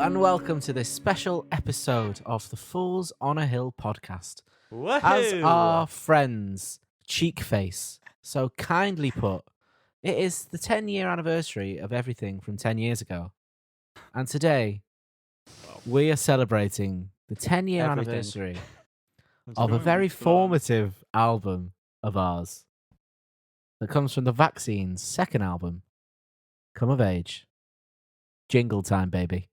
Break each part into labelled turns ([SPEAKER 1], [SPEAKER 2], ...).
[SPEAKER 1] and welcome to this special episode of the Fools on a Hill podcast.
[SPEAKER 2] Woohoo!
[SPEAKER 1] As our friends Cheekface so kindly put, it is the 10-year anniversary of everything from 10 years ago. And today, we are celebrating the 10-year
[SPEAKER 2] Everything.
[SPEAKER 1] anniversary
[SPEAKER 2] That's
[SPEAKER 1] of a
[SPEAKER 2] right.
[SPEAKER 1] very
[SPEAKER 3] for that.
[SPEAKER 1] formative album of ours that comes from the Vaccine's second album, Come of Age. Jingle time, baby.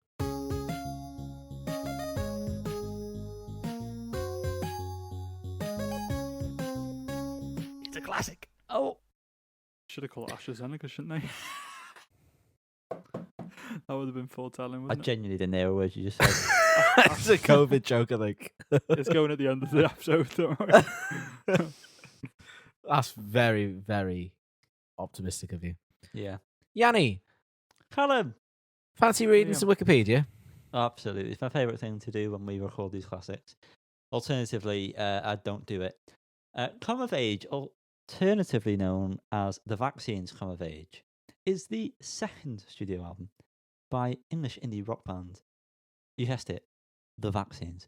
[SPEAKER 3] It's a classic.
[SPEAKER 2] Oh,
[SPEAKER 3] Should have called it AstraZeneca, shouldn't they? That would have been foretelling,
[SPEAKER 2] I
[SPEAKER 3] wouldn't it?
[SPEAKER 2] genuinely didn't hear a word you just said.
[SPEAKER 1] It's a COVID joke, I think.
[SPEAKER 3] It's going at the end of the episode, don't worry.
[SPEAKER 1] That's very, very optimistic of you.
[SPEAKER 2] Yeah.
[SPEAKER 1] Yanni,
[SPEAKER 2] Callum!
[SPEAKER 1] fancy reading
[SPEAKER 3] Yeah.
[SPEAKER 1] some Wikipedia?
[SPEAKER 2] Absolutely. It's my favourite thing to do when we record these classics. Alternatively, I don't do it. Come of Age, alternatively known as The Vaccine's Come of Age, is the second studio album by English indie rock band. You guessed it, The Vaccines.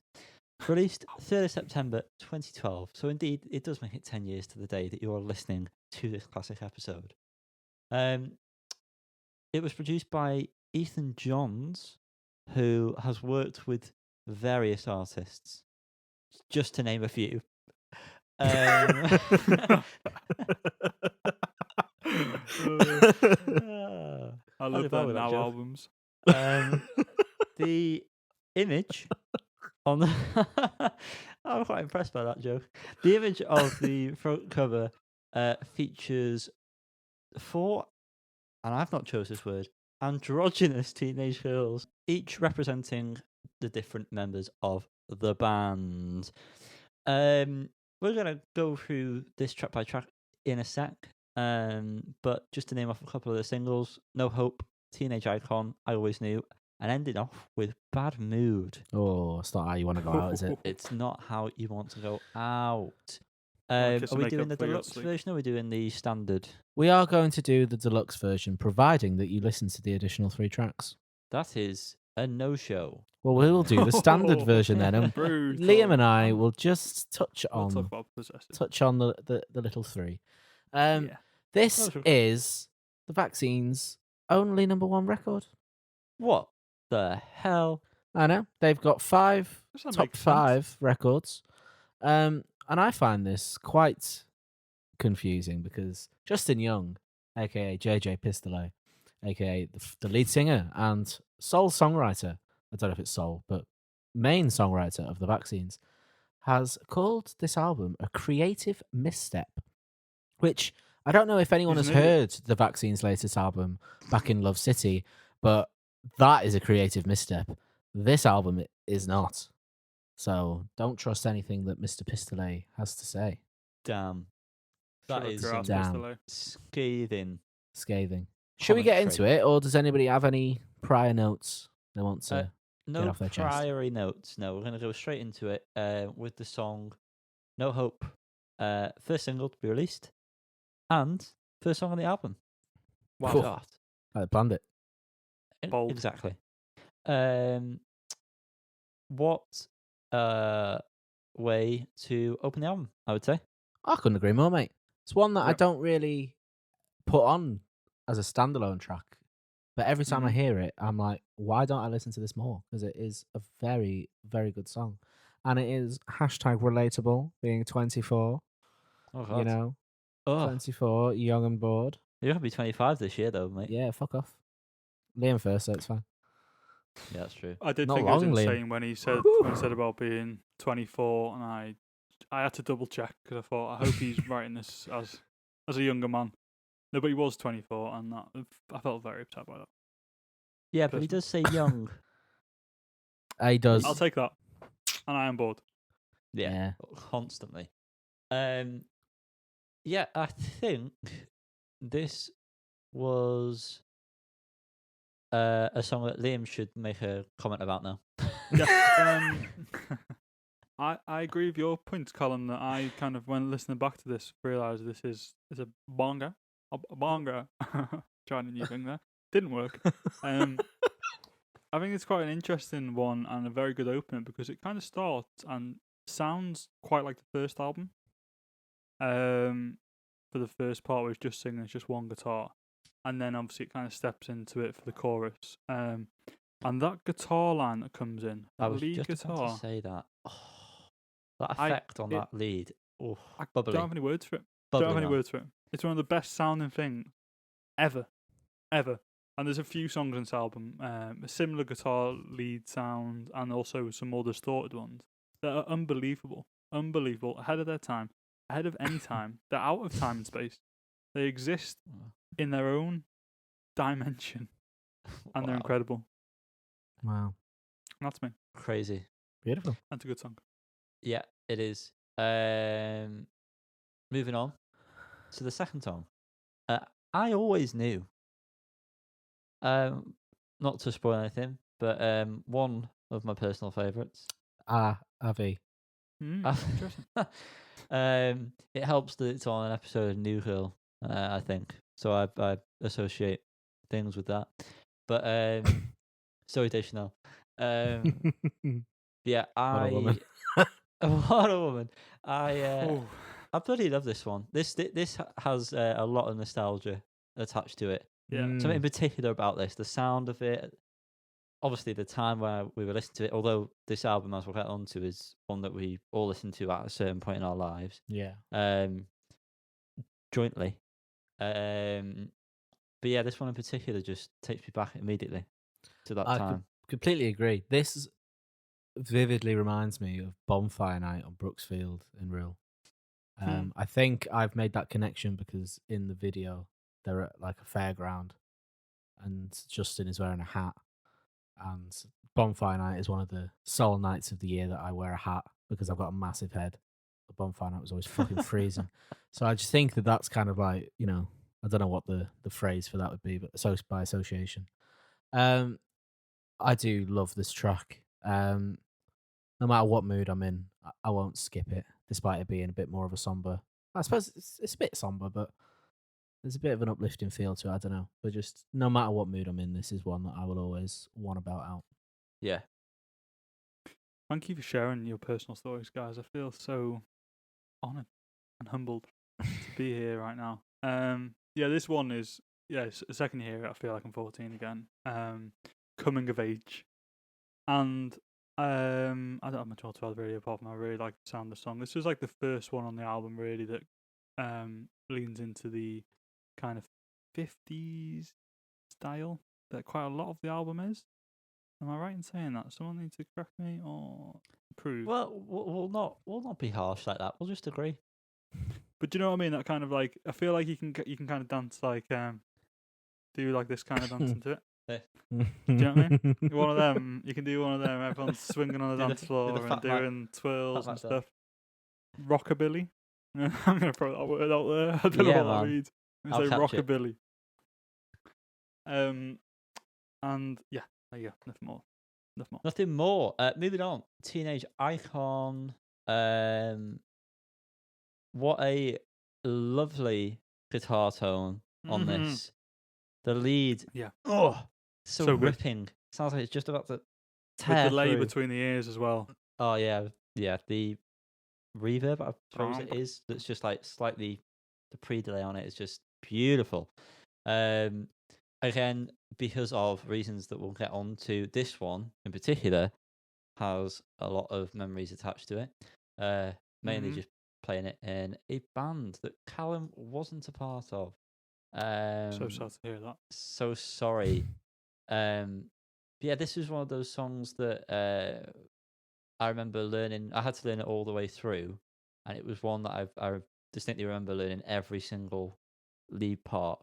[SPEAKER 2] Released 3rd of September 2012. So indeed, it does make it 10 years to the day that you're listening to this classic episode. It was produced by Ethan Johns, who has worked with various artists, just to name a few.
[SPEAKER 3] I
[SPEAKER 2] did
[SPEAKER 3] love
[SPEAKER 2] well
[SPEAKER 3] their
[SPEAKER 2] with that
[SPEAKER 3] now
[SPEAKER 2] joke.
[SPEAKER 3] albums.
[SPEAKER 2] The image on the I'm quite impressed by that joke. The image of the front cover features 4, and I've not chose this word, androgynous teenage girls, each representing the different members of the band. We're gonna go through this track by track in a sec. But just to name off a couple of the singles: No Hope, Teenage Icon, I Always Knew, and ending off with Bad Mood.
[SPEAKER 1] Oh, it's not how you want to go out, is it?
[SPEAKER 2] It's not how you want to go out.
[SPEAKER 3] kiss
[SPEAKER 2] Are
[SPEAKER 3] and
[SPEAKER 2] we
[SPEAKER 3] make
[SPEAKER 2] doing
[SPEAKER 3] up
[SPEAKER 2] the
[SPEAKER 3] for your
[SPEAKER 2] deluxe
[SPEAKER 3] sleep.
[SPEAKER 2] version or are we doing the standard?
[SPEAKER 1] We are going to do the deluxe version, providing that you listen to the additional 3 tracks.
[SPEAKER 2] That is a no-show.
[SPEAKER 1] Well, we will do the standard version then, and
[SPEAKER 3] Brutal.
[SPEAKER 1] Liam and I will just touch
[SPEAKER 3] We'll talk
[SPEAKER 1] on
[SPEAKER 3] about possessive.
[SPEAKER 1] the little 3.
[SPEAKER 3] Yeah.
[SPEAKER 1] This
[SPEAKER 2] Oh, sure.
[SPEAKER 1] is the Vaccine's only #1 record.
[SPEAKER 2] What the hell?
[SPEAKER 1] I know they've got 5
[SPEAKER 3] Doesn't
[SPEAKER 1] top
[SPEAKER 3] make sense.
[SPEAKER 1] 5 records, and I find this quite confusing because Justin Young, aka JJ Pistolet, aka the lead singer and sole songwriter, I don't know if it's sole, but main songwriter of the Vaccines, has called this album a creative misstep, which I don't know if anyone
[SPEAKER 3] He's
[SPEAKER 1] has
[SPEAKER 3] an idiot.
[SPEAKER 1] heard the Vaccines' latest album, Back in Love City, but that is a creative misstep. This album is not. So don't trust anything that Mr. Pistolet has to say.
[SPEAKER 2] Damn. That
[SPEAKER 3] Shut up
[SPEAKER 2] is
[SPEAKER 3] your ass,
[SPEAKER 1] damn.
[SPEAKER 3] Mr. Lowe.
[SPEAKER 2] scathing.
[SPEAKER 1] Scathing. Should we get into
[SPEAKER 2] Commentary.
[SPEAKER 1] it, or does anybody have any prior notes they want to?
[SPEAKER 2] No
[SPEAKER 1] off their chest.
[SPEAKER 2] priory notes. No, we're going to go straight into it with the song No Hope. First single to be released and first song on the album.
[SPEAKER 3] Wow.
[SPEAKER 1] Cool.
[SPEAKER 2] God.
[SPEAKER 1] I planned it.
[SPEAKER 3] Bold.
[SPEAKER 2] Exactly. What way to open the album, I would say.
[SPEAKER 1] I couldn't agree more, mate. It's one that I
[SPEAKER 3] Yep.
[SPEAKER 1] don't really put on as a standalone track, but every time I
[SPEAKER 3] Mhm.
[SPEAKER 1] hear it, I'm like, why don't I listen to this more? Because it is a very, very good song, and it is #relatable. Being 24,
[SPEAKER 2] Oh, God.
[SPEAKER 1] you know,
[SPEAKER 2] Oh,
[SPEAKER 1] 24, young and bored.
[SPEAKER 2] you're going to be 25 this year, though, mate.
[SPEAKER 1] Yeah, fuck off. Liam first, so it's fine.
[SPEAKER 2] Yeah, that's true.
[SPEAKER 3] I did
[SPEAKER 1] Not
[SPEAKER 3] think it was
[SPEAKER 1] long, Liam.
[SPEAKER 3] insane when he said about being 24, and I had to double check because I thought I hope he's writing this as a younger man. No, but he was 24, and that I felt very upset by that.
[SPEAKER 2] Yeah, but he does say young.
[SPEAKER 1] He does.
[SPEAKER 3] I'll take that, and I am bored.
[SPEAKER 2] Yeah, constantly. Yeah, I think this was a song that Liam should make a comment about now.
[SPEAKER 3] Yeah. I agree with your point, Colin, that I kind of, when listening back to this, realised this is a bonga. A bonga. Trying a new thing there. Didn't work. I think it's quite an interesting one and a very good opener because it kind of starts and sounds quite like the first album. For the first part, where it's just singing, it's just one guitar, and then obviously it kind of steps into it for the chorus. And that guitar line that comes in,
[SPEAKER 2] I
[SPEAKER 3] that
[SPEAKER 2] was
[SPEAKER 3] lead
[SPEAKER 2] just about
[SPEAKER 3] guitar,
[SPEAKER 2] to say that. Oh, that
[SPEAKER 3] I
[SPEAKER 2] effect on
[SPEAKER 3] it
[SPEAKER 2] that lead. Oh,
[SPEAKER 3] I
[SPEAKER 2] bubbly,
[SPEAKER 3] don't have any words for it.
[SPEAKER 2] bubbly,
[SPEAKER 3] Don't have any
[SPEAKER 2] man.
[SPEAKER 3] words for it. It's one of the best sounding things ever. And there's a few songs in this album, a similar guitar lead sound, and also some more distorted ones that are unbelievable, ahead of their time, ahead of any time. They're out of time and space. They exist in their own dimension, and they're
[SPEAKER 2] Wow.
[SPEAKER 3] incredible.
[SPEAKER 1] Wow.
[SPEAKER 3] And that's me.
[SPEAKER 2] Crazy.
[SPEAKER 1] Beautiful.
[SPEAKER 3] That's a good song.
[SPEAKER 2] Yeah, it is. Moving on to the second song. I always knew. Not to spoil anything, but one of my personal favourites.
[SPEAKER 1] Avi.
[SPEAKER 3] Interesting.
[SPEAKER 2] It helps that it's on an episode of New Girl, I think. So I associate things with that. But sorry, Deschanel. Yeah,
[SPEAKER 1] What a woman.
[SPEAKER 2] what a woman.
[SPEAKER 3] Oh,
[SPEAKER 2] I bloody love this one. This has a lot of nostalgia attached to it.
[SPEAKER 3] yeah.
[SPEAKER 2] Something in particular about this, the sound of it. Obviously, the time where we were listening to it, although this album, as we'll get onto, is one that we all listen to at a certain point in our lives,
[SPEAKER 1] Yeah.
[SPEAKER 2] jointly. But yeah, this one in particular just takes me back immediately to that
[SPEAKER 1] I
[SPEAKER 2] time.
[SPEAKER 1] completely agree. This vividly reminds me of Bonfire Night on Brooksfield in Real. I think I've made that connection because in the video they're at like a fairground and Justin is wearing a hat, and Bonfire Night is one of the sole nights of the year that I wear a hat because I've got a massive head. The Bonfire Night was always fucking freezing. So I just think that that's kind of like, you know, I don't know what the phrase for that would be, but by association. I do love this track. No matter what mood I'm in, I won't skip it, despite it being a bit more of a somber. I suppose it's a bit somber, but there's a bit of an uplifting feel to it. I don't know, but just no matter what mood I'm in, this is one that I will always want about out.
[SPEAKER 2] Yeah.
[SPEAKER 3] Thank you for sharing your personal stories, guys. I feel so honoured and humbled to be here right now. Yeah, this one is it's a second year. I feel like I'm 14 again. Coming of age, and I don't have much more to add really apart from I really like the sound of the song. This is like the first one on the album really that leans into the kind of 50s style that quite a lot of the album is. Am I right in saying that? Someone needs to correct me or prove.
[SPEAKER 2] Well, we'll not be harsh like that. We'll just agree.
[SPEAKER 3] But do you know what I mean? That kind of like I feel like you can kind of dance like do like this kind of dancing to it.
[SPEAKER 2] Yeah.
[SPEAKER 3] Do you know what I mean? One of them, you can do one of them. Everyone's swinging on the
[SPEAKER 2] Do
[SPEAKER 3] dance
[SPEAKER 2] the
[SPEAKER 3] floor and
[SPEAKER 2] fat
[SPEAKER 3] doing twirls
[SPEAKER 2] fat
[SPEAKER 3] and
[SPEAKER 2] Mac
[SPEAKER 3] stuff. Rockabilly. I'm gonna throw that word out there. I don't
[SPEAKER 2] Yeah,
[SPEAKER 3] know what that
[SPEAKER 2] man.
[SPEAKER 3] means. I'm
[SPEAKER 2] I'll
[SPEAKER 3] gonna say
[SPEAKER 2] catch it.
[SPEAKER 3] rockabilly. And yeah, there you go. Nothing more.
[SPEAKER 2] Nothing more. Moving on. Teenage Icon. What a lovely guitar tone on
[SPEAKER 3] Mhm.
[SPEAKER 2] this. The lead.
[SPEAKER 3] Yeah.
[SPEAKER 2] Oh, so
[SPEAKER 3] So good.
[SPEAKER 2] ripping. Sounds like it's just about to
[SPEAKER 3] With
[SPEAKER 2] tear
[SPEAKER 3] delay
[SPEAKER 2] through.
[SPEAKER 3] between the ears as well.
[SPEAKER 2] Oh yeah. The reverb, I suppose
[SPEAKER 3] Bang.
[SPEAKER 2] it is. That's just like slightly the pre-delay on it is just beautiful. Again, because of reasons that we'll get on to, this one in particular has a lot of memories attached to it. Mainly
[SPEAKER 3] Mhm.
[SPEAKER 2] just playing it in a band that Callum wasn't a part of.
[SPEAKER 3] So sad to hear that.
[SPEAKER 2] So sorry. But yeah, this was one of those songs that I remember learning. I had to learn it all the way through, and it was one that I distinctly remember learning every single lead part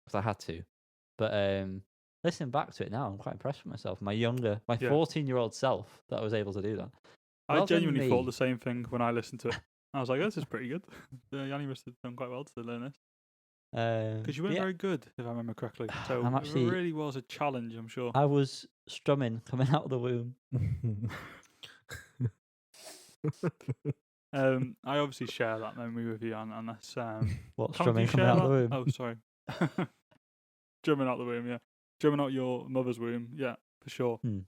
[SPEAKER 2] because I had to. But listening back to it now, I'm quite impressed with myself. My 14-year-old self, that I was able to do that.
[SPEAKER 3] I
[SPEAKER 2] Well done,
[SPEAKER 3] genuinely thought
[SPEAKER 2] me.
[SPEAKER 3] the same thing when I listened to it. I was like, "This is pretty good." Yanni must have done quite well to learn this because you weren't very good, if I remember correctly. So
[SPEAKER 2] I'm
[SPEAKER 3] it
[SPEAKER 2] actually-
[SPEAKER 3] really was a challenge, I'm sure.
[SPEAKER 2] I was strumming coming out of the womb.
[SPEAKER 3] I obviously share that memory with you, and that's
[SPEAKER 2] What,
[SPEAKER 3] Callum, do
[SPEAKER 2] strumming
[SPEAKER 3] you
[SPEAKER 2] coming
[SPEAKER 3] share
[SPEAKER 2] out of the
[SPEAKER 3] that?
[SPEAKER 2] womb?
[SPEAKER 3] Oh, sorry. Drumming out the womb, yeah. Drumming out your mother's womb, yeah. for sure.
[SPEAKER 2] Hmm.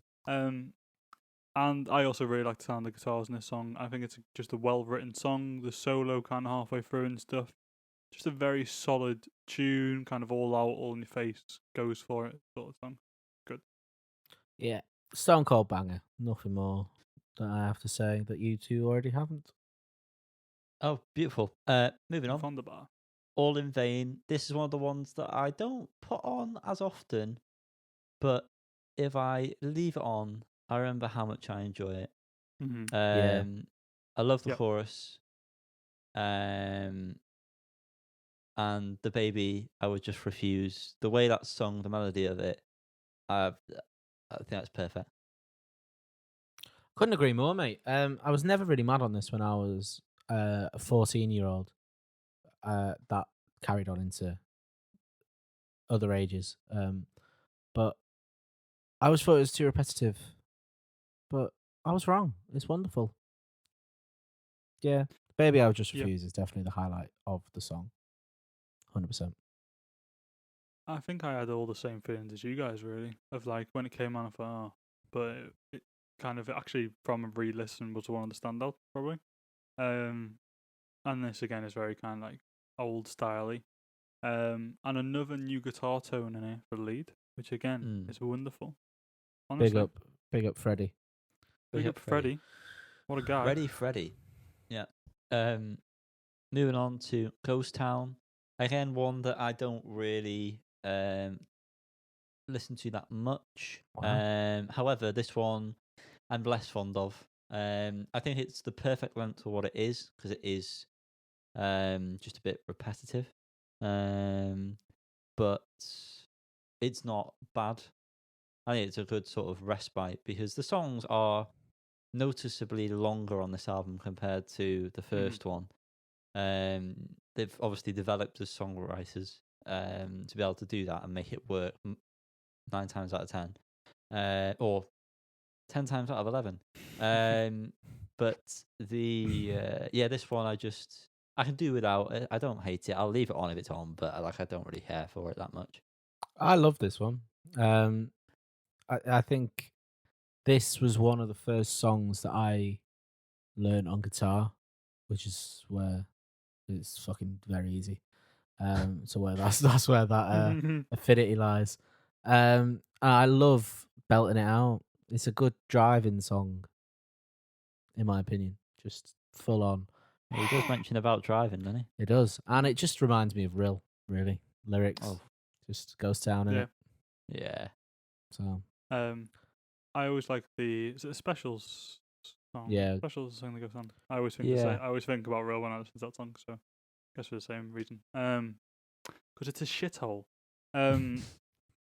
[SPEAKER 3] And I also really like the sound of the guitars in this song. I think it's just a well-written song. The solo kind of halfway through and stuff. Just a very solid tune, kind of all out, all in your face, goes for it sort of song. Good.
[SPEAKER 1] Yeah, stone cold banger. Nothing more that I have to say that you two already haven't.
[SPEAKER 2] Oh, beautiful. Moving on.
[SPEAKER 3] On the bar.
[SPEAKER 2] All in Vain. This is one of the ones that I don't put on as often, but if I leave it on, I remember how much I enjoy it.
[SPEAKER 3] Mm-hmm.
[SPEAKER 1] Yeah.
[SPEAKER 2] I love the
[SPEAKER 3] Yep.
[SPEAKER 2] chorus. And the baby, I would just refuse. The way that's sung, the melody of it, I think that's perfect.
[SPEAKER 1] Couldn't agree more, mate. I was never really mad on this when I was a 14-year-old. That carried on into other ages. But I always thought it was too repetitive. But I was wrong. It's wonderful. Yeah, Baby I Would Just
[SPEAKER 3] Yep.
[SPEAKER 1] Refuse is definitely the highlight of the song. 100%.
[SPEAKER 3] I think I had all the same feelings as you guys, really. Of like when it came on, I thought, oh, but it kind of actually from a re-listen was one of the standouts probably. And this again is very kind of like old styley. And another new guitar tone in here for the lead, which again is wonderful. Honestly,
[SPEAKER 1] Big up Freddie.
[SPEAKER 3] big up Freddie. What a guy.
[SPEAKER 2] Ready, Freddy. Yeah. Moving on to Ghost Town. Again, one that I don't really listen to that much.
[SPEAKER 1] Wow.
[SPEAKER 2] However, this one I'm less fond of. I think it's the perfect length for what it is, because it is just a bit repetitive. But it's not bad. I think it's a good sort of respite, because the songs are noticeably longer on this album compared to the first one. They've obviously developed as songwriters to be able to do that and make it work 9 times out of 10, or 10 times out of 11. But this one I can do without it. I don't hate it. I'll leave it on if it's on, but I don't really care for it that much.
[SPEAKER 1] I love this one. I think this was one of the first songs that I learned on guitar, which is where it's fucking very easy. So where that's where that affinity lies. I love belting it out. It's a good driving song, in my opinion. Just full on.
[SPEAKER 2] He does mention about driving, doesn't he?
[SPEAKER 1] It does, and it just reminds me of Rill. Really, lyrics.
[SPEAKER 2] Oh,
[SPEAKER 1] Just Ghost Town in
[SPEAKER 3] Yeah.
[SPEAKER 1] it.
[SPEAKER 2] yeah.
[SPEAKER 1] So
[SPEAKER 3] I always like is it the Specials song?
[SPEAKER 1] yeah,
[SPEAKER 3] Specials song that goes on. I always think
[SPEAKER 2] Yeah.
[SPEAKER 3] I always think about Real when I listen to that song, so I guess for the same reason. Because it's a shithole.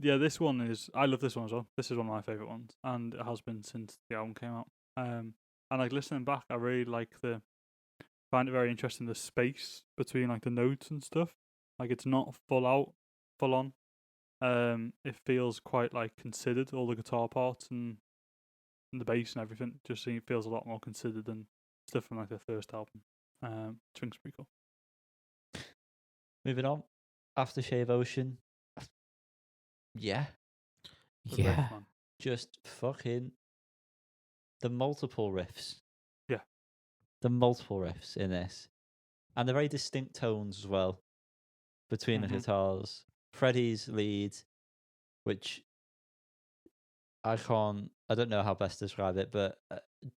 [SPEAKER 3] Yeah, this one is. I love this one as well. This is one of my favorite ones, and it has been since the album came out. And like listening back, I really find it very interesting the space between like the notes and stuff. Like it's not full on. It feels quite like considered, all the guitar parts and the bass and everything. Just feels a lot more considered than stuff from like the first album. Which I think's pretty cool.
[SPEAKER 2] Moving on. Aftershave Ocean. Yeah.
[SPEAKER 3] Good riff,
[SPEAKER 1] yeah.
[SPEAKER 3] man.
[SPEAKER 2] Just fucking the multiple riffs.
[SPEAKER 3] Yeah.
[SPEAKER 2] The multiple riffs in this. And the very distinct tones as well between the guitars. Freddie's lead, which I don't know how best to describe it, but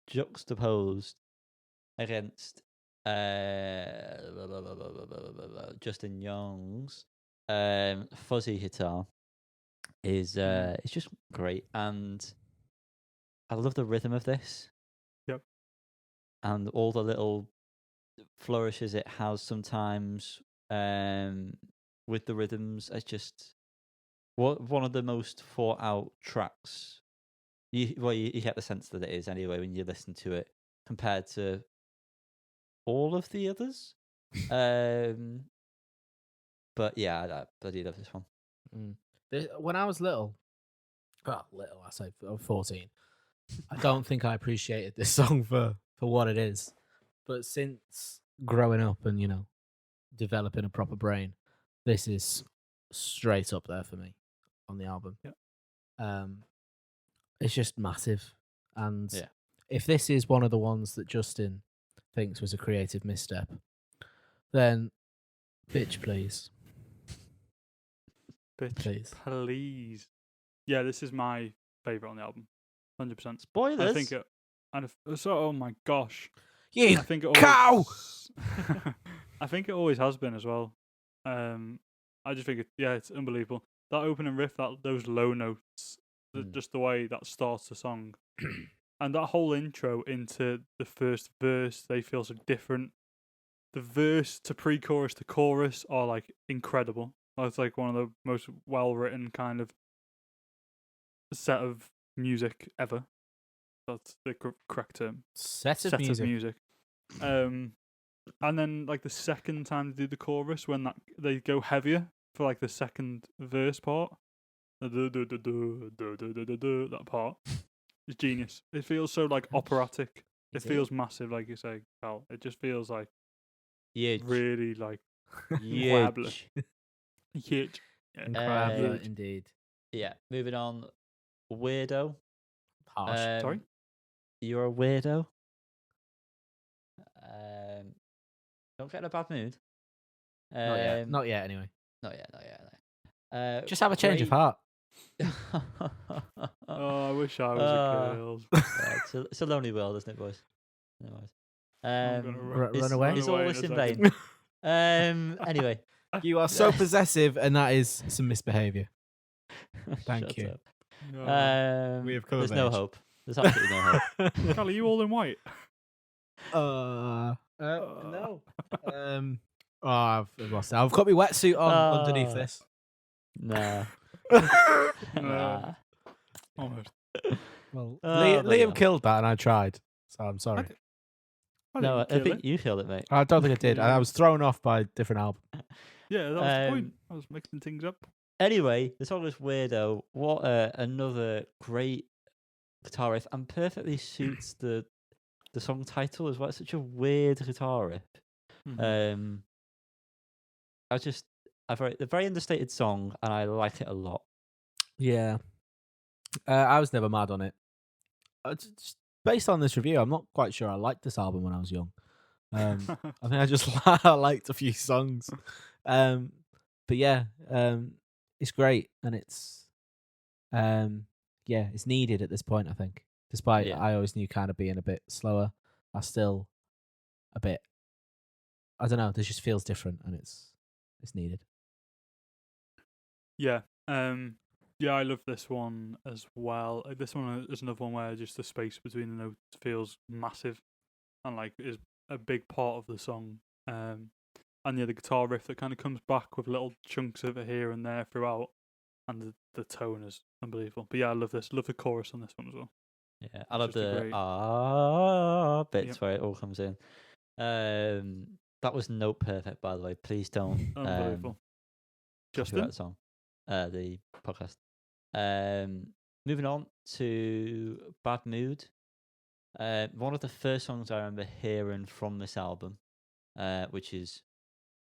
[SPEAKER 2] juxtaposed against Justin Young's fuzzy guitar is it's just great, and I love the rhythm of this.
[SPEAKER 3] Yep.
[SPEAKER 2] And all the little flourishes it has sometimes with the rhythms. It's just one of the most thought out tracks. You get the sense that it is anyway when you listen to it compared to all of the others. But yeah, I bloody love this one.
[SPEAKER 1] When I was little, I say 14, I don't think I appreciated this song for what it is. But since growing up and, developing a proper brain, this is straight up there for me on the album.
[SPEAKER 3] Yep.
[SPEAKER 1] it's just massive. And
[SPEAKER 2] Yeah.
[SPEAKER 1] if this is one of the ones that Justin thinks was a creative misstep, then bitch, please.
[SPEAKER 3] Bitch,
[SPEAKER 1] Please.
[SPEAKER 3] please. Yeah, this is my favourite on the album. 100%.
[SPEAKER 2] Spoilers.
[SPEAKER 3] I think it. Oh my gosh.
[SPEAKER 1] You
[SPEAKER 3] I think it
[SPEAKER 1] cow!
[SPEAKER 3] always. I think it always has been as well. I just think it's unbelievable. That opening riff, those low notes, just the way that starts the song, and that whole intro into the first verse, they feel so different. The verse to pre-chorus to chorus are like incredible. That's like one of the most well-written kind of set of music ever. That's the correct term.
[SPEAKER 1] Set of music.
[SPEAKER 3] And then like the second time they do the chorus, when they go heavier for like the second verse part, that part is genius. It feels so like operatic. It feels massive, like you say, Cal. It just feels like really like incredible. Huge.
[SPEAKER 1] Incredible
[SPEAKER 3] Huge.
[SPEAKER 1] indeed.
[SPEAKER 2] Yeah. Moving on. Weirdo.
[SPEAKER 1] Harsh.
[SPEAKER 3] Sorry?
[SPEAKER 2] You're a weirdo. Don't get in a bad mood.
[SPEAKER 1] Not yet. Not yet, anyway.
[SPEAKER 2] Not yet. No.
[SPEAKER 1] Just have a change of heart.
[SPEAKER 3] Oh, I wish I was a girl.
[SPEAKER 2] Yeah, it's a lonely world, isn't it, boys? Anyways.
[SPEAKER 3] I'm gonna
[SPEAKER 1] run away?
[SPEAKER 2] It's
[SPEAKER 3] Run
[SPEAKER 2] all
[SPEAKER 3] away
[SPEAKER 2] this
[SPEAKER 3] in
[SPEAKER 2] in
[SPEAKER 3] a
[SPEAKER 2] vain.
[SPEAKER 3] second.
[SPEAKER 2] Anyway.
[SPEAKER 1] You are so possessive, and that is some misbehaviour. Thank
[SPEAKER 2] Shut
[SPEAKER 1] you.
[SPEAKER 2] up.
[SPEAKER 3] Oh.
[SPEAKER 1] We have come
[SPEAKER 2] There's
[SPEAKER 1] of
[SPEAKER 2] no
[SPEAKER 1] age.
[SPEAKER 2] hope. There's absolutely no hope.
[SPEAKER 3] Cal, are you all in white?
[SPEAKER 1] No. I've lost it. I've got my wetsuit on underneath this.
[SPEAKER 2] Nah.
[SPEAKER 3] No. Almost.
[SPEAKER 1] Well,
[SPEAKER 2] Oh,
[SPEAKER 1] Liam killed that, and I tried, so I'm sorry.
[SPEAKER 2] No, I
[SPEAKER 3] kill
[SPEAKER 2] think
[SPEAKER 3] it.
[SPEAKER 2] you killed it, mate.
[SPEAKER 1] I don't think I did. I
[SPEAKER 3] Yeah.
[SPEAKER 1] was thrown off by a different album.
[SPEAKER 3] Yeah, that was the point. I was mixing things up.
[SPEAKER 2] Anyway, the song is Weirdo. What another great guitar riff, and perfectly suits the song title as well. It's such a weird guitar riff.
[SPEAKER 3] Mm-hmm.
[SPEAKER 2] A very understated song, and I like it a lot.
[SPEAKER 1] Yeah. I was never mad on it. Just based on this review, I'm not quite sure I liked this album when I was young. I think I just I liked a few songs. But yeah, it's great, and it's it's needed at this point, I think. Despite I always knew kind of being a bit slower, I still a bit, I don't know, this just feels different, and it's needed.
[SPEAKER 3] Yeah. Yeah, I love this one as well. This one is another one where just the space between the notes feels massive, and like is a big part of the song. And yeah, the guitar riff that kind of comes back with little chunks of it here and there throughout, and the tone is unbelievable. But yeah, I love this. Love the chorus on this one as well.
[SPEAKER 2] Yeah, I love
[SPEAKER 3] just a
[SPEAKER 2] the
[SPEAKER 3] great-
[SPEAKER 2] bits where it all comes in. That was note perfect, by the way. Please don't
[SPEAKER 3] Unbelievable.
[SPEAKER 2] copyright
[SPEAKER 3] Justin?
[SPEAKER 2] that song. The podcast. Moving on to Bad Mood. One of the first songs I remember hearing from this album, which is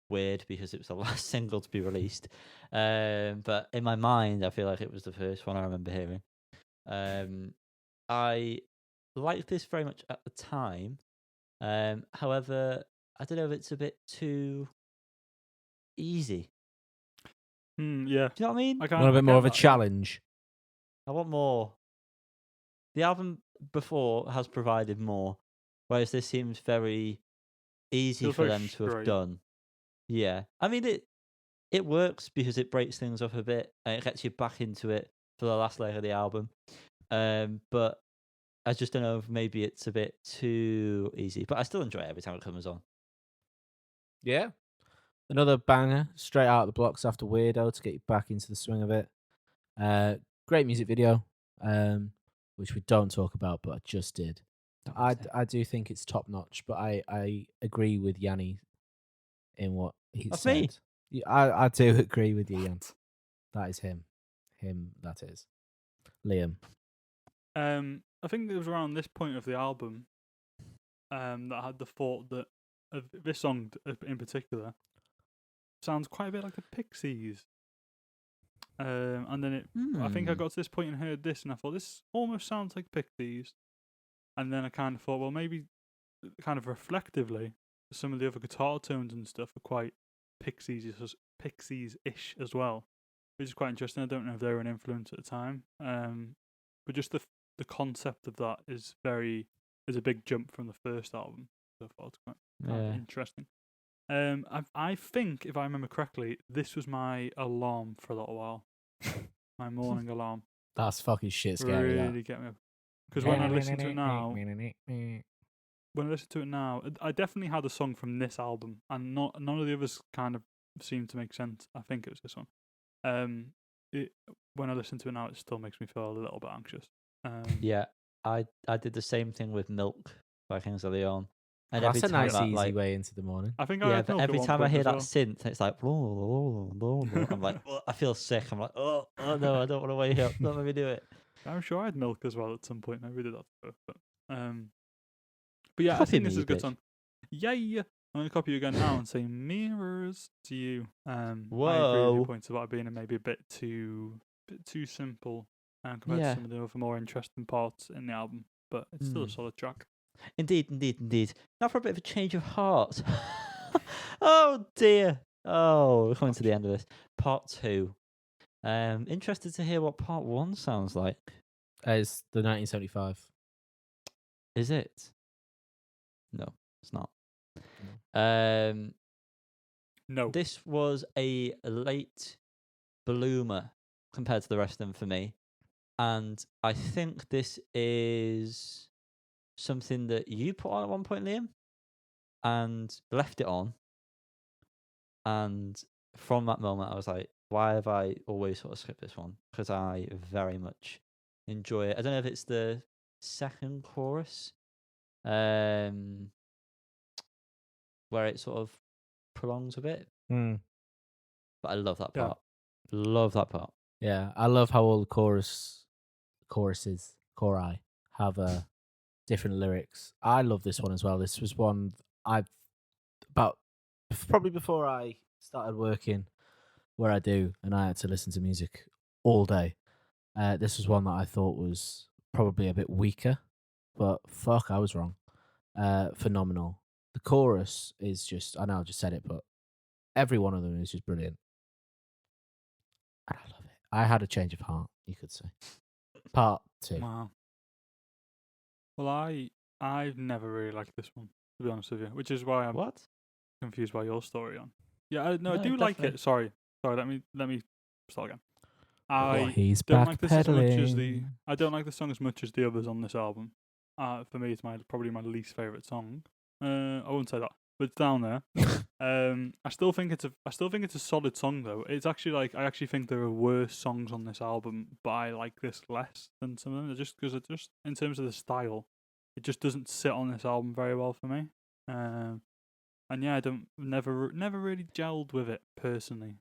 [SPEAKER 2] weird because it was the last single to be released. But in my mind, I feel like it was the first one I remember hearing. I liked this very much at the time. However, I don't know if it's a bit too easy.
[SPEAKER 3] Yeah.
[SPEAKER 2] Do you know what I mean?
[SPEAKER 1] Want a bit more of a challenge?
[SPEAKER 2] I want more. The album before has provided more, whereas this seems very easy
[SPEAKER 3] Feels
[SPEAKER 2] for
[SPEAKER 3] very
[SPEAKER 2] them to have
[SPEAKER 3] straight.
[SPEAKER 2] done. Yeah, I mean it works because it breaks things up a bit and it gets you back into it for the last leg of the album. But I just don't know if maybe it's a bit too easy. But I still enjoy it every time it comes on.
[SPEAKER 1] Yeah. Another banger straight out of the blocks after Weirdo to get you back into the swing of it. Great music video, which we don't talk about, but I just did. I do think it's top notch, but I agree with Yanni in what he
[SPEAKER 2] That's
[SPEAKER 1] said.
[SPEAKER 2] me.
[SPEAKER 1] Yeah, I do agree with you, Yanni. That is him. That is. Liam.
[SPEAKER 3] I think it was around this point of the album that I had the thought that this song in particular sounds quite a bit like the Pixies. And then I think I got to this point and heard this, and I thought this almost sounds like Pixies. And then I kind of thought, well, maybe kind of reflectively, some of the other guitar tones and stuff are quite Pixies-ish as well, which is quite interesting. I don't know if they were an influence at the time, but just the concept of that is a big jump from the first album. So I thought it's quite kind of interesting. I think, if I remember correctly, this was my alarm for a little while. My morning alarm.
[SPEAKER 1] That's fucking shit scary.
[SPEAKER 3] Really get me up. Because when I listen to it now, I definitely had a song from this album, and none of the others kind of seem to make sense. I think it was this one. When I listen to it now, it still makes me feel a little bit anxious.
[SPEAKER 2] Yeah, I did the same thing with Milk by Kings of Leon. And
[SPEAKER 1] That's a nice,
[SPEAKER 2] that,
[SPEAKER 1] easy way into the morning.
[SPEAKER 3] I think
[SPEAKER 2] but every time I hear that synth, it's like, I'm like, I feel sick. I'm like, oh no, I don't want to wake up. Don't let me do it.
[SPEAKER 3] I'm sure I had Milk as well at some point. Maybe we did that first, but yeah, I think this is a good song. Yay! I'm going to copy you again now and say mirrors to you. I agree with your points about it being maybe a bit too simple compared to some of the other more interesting parts in the album, but it's still a solid track.
[SPEAKER 2] Indeed. Now for a bit of a change of heart. Oh dear. Oh, we're coming to the end of this. Part 2. Interested to hear what part 1 sounds like.
[SPEAKER 1] It's the 1975.
[SPEAKER 2] Is it? No, it's not.
[SPEAKER 3] No.
[SPEAKER 2] This was a late bloomer compared to the rest of them for me. And I think this is something that you put on at one point, Liam, and left it on. And from that moment, I was like, why have I always sort of skipped this one? Because I very much enjoy it. I don't know if it's the second chorus, where it sort of prolongs a bit. But I love that part. Love that part.
[SPEAKER 1] Yeah, I love how all the chori have different lyrics. I love this one as well. This was one probably before I started working where I do, and I had to listen to music all day. This was one that I thought was probably a bit weaker, but fuck, I was wrong. Phenomenal. The chorus is just, I know I just said it, but every one of them is just brilliant. And I love it. I had a change of heart, you could say. Part 2.
[SPEAKER 3] Wow. Well, I've never really liked this one, to be honest with you, which is why I'm confused by your story on. Yeah, I do definitely like it. Sorry. Let me start again. I don't like this as much as I don't like the song as much as the others on this album. For me, it's probably my least favorite song. I wouldn't say that, but it's down there. I still think it's a solid song though. It's actually I actually think there are worse songs on this album, but I like this less than some of them. Just because in terms of the style, it just doesn't sit on this album very well for me. And yeah, I never really gelled with it personally,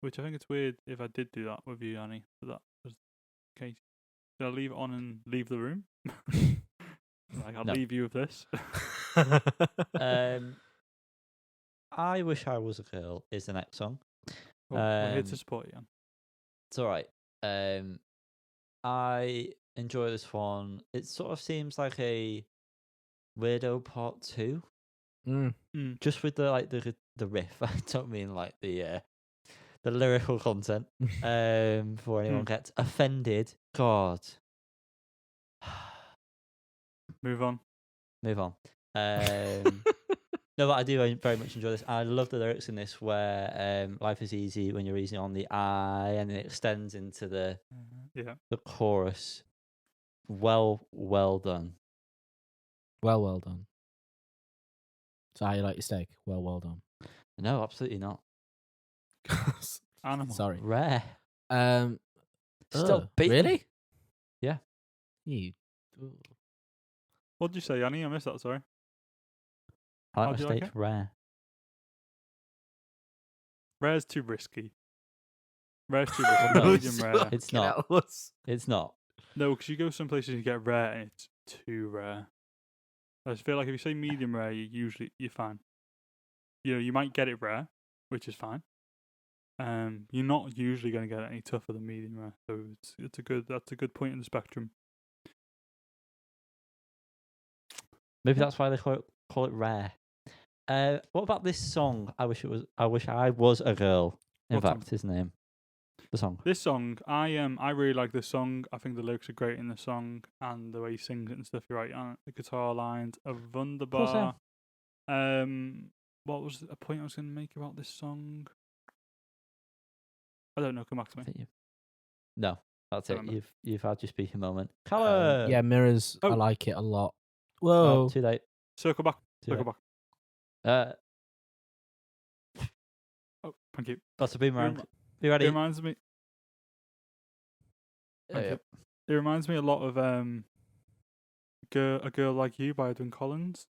[SPEAKER 3] which I think it's weird if I did do that with you, Yanni. But that was the case. Did I leave it on and leave the room? I'll leave you with this.
[SPEAKER 2] I Wish I Was a Girl is the next song.
[SPEAKER 3] We're here to support you, Jan.
[SPEAKER 2] It's alright. I enjoy this one. It sort of seems like a Weirdo Part 2. Just with the riff. I don't mean like the lyrical content. Before anyone gets offended. God.
[SPEAKER 3] Move on.
[SPEAKER 2] No, but I do very much enjoy this. I love the lyrics in this where life is easy when you're easy on the eye, and it extends into the chorus. Well done.
[SPEAKER 1] Well done. So how you like your steak? Well done.
[SPEAKER 2] No, absolutely not.
[SPEAKER 3] Animal.
[SPEAKER 1] Sorry.
[SPEAKER 2] Rare.
[SPEAKER 1] Still beating. Really?
[SPEAKER 2] Yeah.
[SPEAKER 3] What did you say, Yanni? I missed that, sorry.
[SPEAKER 2] I like my steak rare.
[SPEAKER 3] Rare's too risky. Medium rare.
[SPEAKER 2] It's not. It's not.
[SPEAKER 3] No, because you go some places and you get rare and it's too rare. I just feel like if you say medium rare, you're fine. You might get it rare, which is fine. You're not usually going to get any tougher than medium rare, so that's a good point in the spectrum.
[SPEAKER 2] Maybe that's why they call it rare. What about this song? I wish I was a girl. In
[SPEAKER 3] What
[SPEAKER 2] fact, his name, the song.
[SPEAKER 3] This song, I really like this song. I think the lyrics are great in the song, and the way he sings it and stuff. You're right, the guitar lines are wunderbar. What was a point I was going to make about this song? I don't know. Come back to me.
[SPEAKER 2] No, that's it.
[SPEAKER 3] Remember.
[SPEAKER 2] You've had your speaking moment. Colour.
[SPEAKER 1] Yeah, mirrors. I
[SPEAKER 3] Oh.
[SPEAKER 1] like it a lot.
[SPEAKER 2] Oh,
[SPEAKER 1] Whoa.
[SPEAKER 2] too late.
[SPEAKER 3] Circle back.
[SPEAKER 2] Too
[SPEAKER 3] Circle
[SPEAKER 2] late.
[SPEAKER 3] back. Oh, thank you.
[SPEAKER 2] That's a boomerang.
[SPEAKER 3] rem-
[SPEAKER 2] Be
[SPEAKER 3] It
[SPEAKER 2] ready.
[SPEAKER 3] reminds me. Thank you. It reminds me a lot of A Girl Like You by Edwin Collins.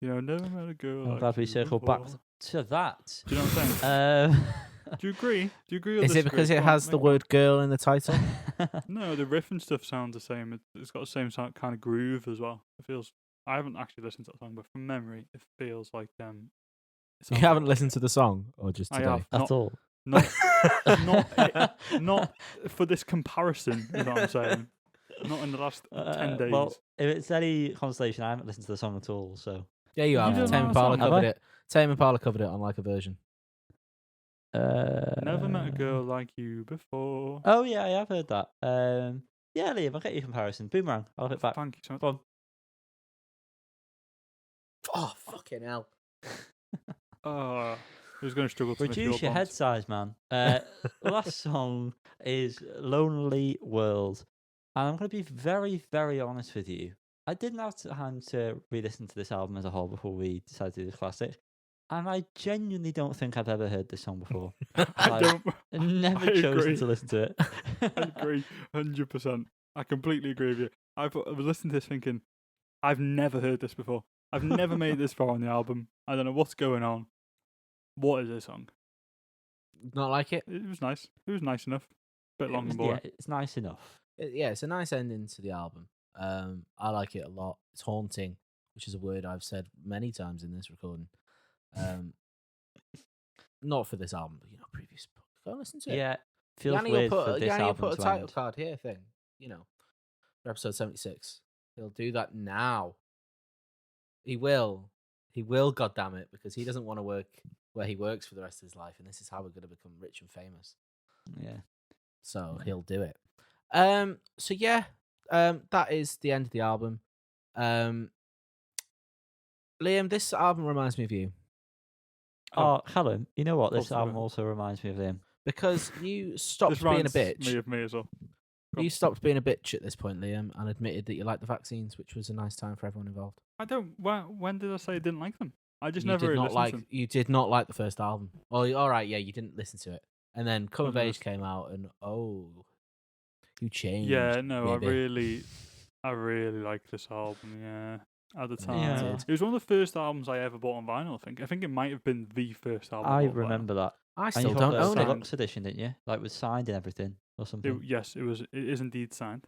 [SPEAKER 3] Never met a girl
[SPEAKER 2] I'm
[SPEAKER 3] like
[SPEAKER 2] glad we
[SPEAKER 3] you
[SPEAKER 2] circled back
[SPEAKER 3] before.
[SPEAKER 2] to that.
[SPEAKER 3] Do you know what I'm saying? Do you agree? Do you agree? Or
[SPEAKER 1] Is it
[SPEAKER 3] disagree?
[SPEAKER 1] because it
[SPEAKER 3] Go on,
[SPEAKER 1] has the
[SPEAKER 3] make one.
[SPEAKER 1] word "girl" in the title?
[SPEAKER 3] No, the riff and stuff sounds the same. It's got the same kind of groove as well. It feels. I haven't actually listened to that song, but from memory, it feels like it
[SPEAKER 1] You
[SPEAKER 3] sounds
[SPEAKER 1] haven't
[SPEAKER 3] like-
[SPEAKER 1] listened to the song, or just
[SPEAKER 3] I
[SPEAKER 1] today?
[SPEAKER 3] have
[SPEAKER 2] At all.
[SPEAKER 3] not for this comparison. You know what I'm saying? Not in the last 10 days.
[SPEAKER 2] Well, if it's any consolation, I haven't listened to the song at all. So
[SPEAKER 1] Yeah, you
[SPEAKER 3] You
[SPEAKER 1] have.
[SPEAKER 3] don't
[SPEAKER 1] Tame
[SPEAKER 3] know the
[SPEAKER 1] Impala
[SPEAKER 3] song?
[SPEAKER 2] Have
[SPEAKER 1] covered
[SPEAKER 2] I?
[SPEAKER 1] it. Tame Impala covered it on like a version.
[SPEAKER 3] Never met a girl like you before.
[SPEAKER 2] Oh yeah, I have heard that. Yeah, Liam, I'll get your comparison. Boomerang. I'll hit back.
[SPEAKER 3] Thank you so much.
[SPEAKER 2] Go on.
[SPEAKER 1] Oh, fucking hell.
[SPEAKER 3] Who's going to struggle to miss
[SPEAKER 2] Reduce your head
[SPEAKER 3] bonds?
[SPEAKER 2] size, man. Last song is Lonely World. And I'm going to be very, very honest with you. I didn't have time to re-listen to this album as a whole before we decided to do this classic. And I genuinely don't think I've ever heard this song before.
[SPEAKER 3] I
[SPEAKER 2] I've
[SPEAKER 3] don't.
[SPEAKER 2] never
[SPEAKER 3] I
[SPEAKER 2] chosen
[SPEAKER 3] agree.
[SPEAKER 2] to listen to it.
[SPEAKER 3] I agree 100%. I completely agree with you. I was listening to this thinking, I've never heard this before. I've never made it this far on the album. I don't know what's going on. What is this song?
[SPEAKER 1] Not like it?
[SPEAKER 3] It was nice. It was nice enough. Bit long and
[SPEAKER 2] Yeah,
[SPEAKER 3] boring.
[SPEAKER 2] it's nice enough.
[SPEAKER 1] Yeah, it's a nice ending to the album. I like it a lot. It's haunting, which is a word I've said many times in this recording. Not for this album, but previous. Go listen to it.
[SPEAKER 2] Yeah, feels
[SPEAKER 1] Yanni will
[SPEAKER 2] weird for
[SPEAKER 1] put,
[SPEAKER 2] this
[SPEAKER 1] Yanni will
[SPEAKER 2] album
[SPEAKER 1] put a
[SPEAKER 2] to
[SPEAKER 1] title
[SPEAKER 2] end.
[SPEAKER 1] card here thing. For episode 76. He'll do that now. He will. He will, goddammit, because he doesn't want to work where he works for the rest of his life, and this is how we're going to become rich and famous.
[SPEAKER 2] Yeah.
[SPEAKER 1] So
[SPEAKER 2] Yeah.
[SPEAKER 1] he'll do it. So yeah, that is the end of the album. Liam, this album reminds me of you
[SPEAKER 2] Oh, Callum, you know what? This
[SPEAKER 3] Possibly.
[SPEAKER 2] album also reminds me of him.
[SPEAKER 1] because you stopped
[SPEAKER 3] This
[SPEAKER 1] being a
[SPEAKER 3] reminds
[SPEAKER 1] bitch.
[SPEAKER 3] me of me as well.
[SPEAKER 1] You stopped being a bitch at this point, Liam, and admitted that you liked the vaccines, which was a nice time for everyone involved.
[SPEAKER 3] I don't. When did I say I didn't like them? I just
[SPEAKER 1] You
[SPEAKER 3] never
[SPEAKER 1] did
[SPEAKER 3] really
[SPEAKER 1] not
[SPEAKER 3] listened
[SPEAKER 1] like.
[SPEAKER 3] to them.
[SPEAKER 1] You did not like the first album. Oh, all right, yeah, you didn't listen to it, and then Come of
[SPEAKER 3] Wasn't
[SPEAKER 1] Age came out, and you changed.
[SPEAKER 3] Yeah, no,
[SPEAKER 1] baby.
[SPEAKER 3] I really liked this album. Yeah, at the time,
[SPEAKER 2] Yeah.
[SPEAKER 3] it was one of the first albums I ever bought on vinyl. I think it might have been the first album.
[SPEAKER 2] I
[SPEAKER 3] bought on vinyl.
[SPEAKER 2] remember that.
[SPEAKER 1] I
[SPEAKER 2] And
[SPEAKER 1] still
[SPEAKER 2] you got
[SPEAKER 1] don't
[SPEAKER 2] the
[SPEAKER 1] own it.
[SPEAKER 2] deluxe edition, didn't you? Like with signed and everything or something.
[SPEAKER 3] Yes, it was. It is indeed signed.